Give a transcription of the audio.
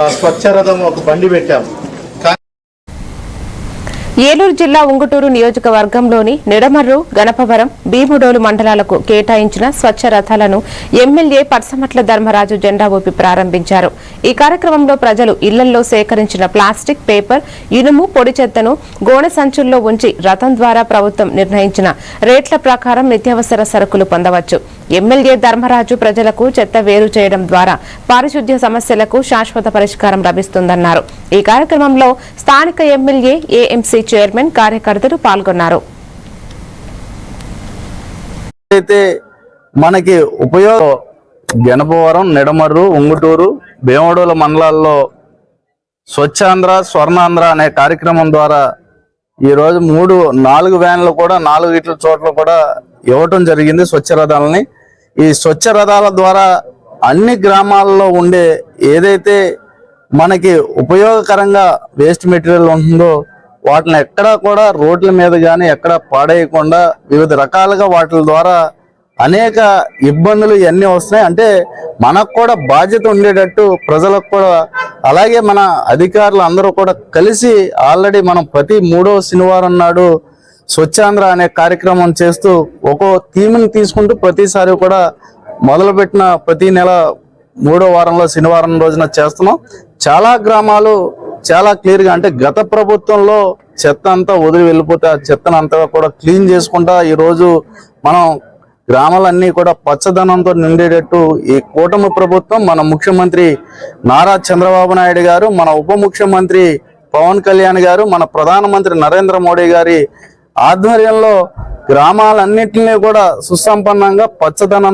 స్వచ్ఛరథం ఒక బండి పెట్టాం. ఏలూరు జిల్లా ఉంగుటూరు నియోజకవర్గంలోని నిడమర్రు, గణపవరం, భీముడోలు మండలాలకు కేటాయించిన స్వచ్ఛ రథాలను ఎమ్మెల్యే పర్సమట్ల ధర్మరాజు జెండా ఊపి ప్రారంభించారు. ఈ కార్యక్రమంలో ప్రజలు ఇళ్లలో సేకరించిన ప్లాస్టిక్, పేపర్, ఇనుము, పొడి చెత్తను గోనె సంచుల్లో ఉంచి రథం ద్వారా ప్రభుత్వం నిర్ణయించిన రేట్ల ప్రకారం నిత్యావసర సరుకులు పొందవచ్చు. ఎమ్మెల్యే ధర్మరాజు ప్రజలకు చెత్త వేరు చేయడం ద్వారా పారిశుద్ధ్య సమస్యలకు శాశ్వత పరిష్కారం లభిస్తుందన్నారు. ఈ కార్యక్రమంలో స్థానిక ఎమ్మెల్యే, ఏఎంసీ చైర్మన్, కార్యకర్తలు పాల్గొన్నారు. మనకి ఉపయోగం గణపవరం, నిడమర్రు, ఉంగుటూరు, భీమడోల మండలాల్లో స్వచ్ఛాంధ్ర, స్వర్ణాంధ్ర అనే కార్యక్రమం ద్వారా ఈరోజు 4 వ్యాన్లు కూడా 4 ఇట్ల చోట్ల కూడా ఇవ్వటం జరిగింది స్వచ్ఛ రథాలని. ఈ స్వచ్ఛ రథాల ద్వారా అన్ని గ్రామాల్లో ఉండే ఏదైతే మనకి ఉపయోగకరంగా వేస్ట్ మెటీరియల్ ఉంటుందో వాటిని ఎక్కడా కూడా రోడ్ల మీద కానీ ఎక్కడ పాడేయకుండా వివిధ రకాలుగా వాటి ద్వారా అనేక ఇబ్బందులు ఇవన్నీ వస్తున్నాయి. అంటే మనకు కూడా బాధ్యత ఉండేటట్టు ప్రజలకు కూడా, అలాగే మన అధికారులు అందరూ కూడా కలిసి ఆల్రెడీ మనం ప్రతి 3వ శనివారం నాడు స్వచ్ఛాంధ్ర అనే కార్యక్రమం చేస్తూ ఒక్కో థీమ్ని తీసుకుంటూ ప్రతిసారి కూడా మొదలుపెట్టిన ప్రతి నెల 3వ వారంలో శనివారం రోజున చేస్తున్నాం. చాలా గ్రామాలు చాలా క్లియర్గా, అంటే గత ప్రభుత్వంలో చెత్త అంతా వదిలి వెళ్ళిపోతే ఆ చెత్తను అంతా కూడా క్లీన్ చేసుకుంటా ఈరోజు మనం గ్రామాలన్నీ కూడా పచ్చదనంతో నిండేటట్టు ఈ కూటమి ప్రభుత్వం, మన ముఖ్యమంత్రి నారా చంద్రబాబు నాయుడు గారు, మన ఉప ముఖ్యమంత్రి పవన్ కళ్యాణ్ గారు, మన ప్రధానమంత్రి నరేంద్ర మోడీ గారి ఆధ్వర్యంలో గ్రామాలన్నింటినీ కూడా సుసంపన్నంగా పచ్చదనం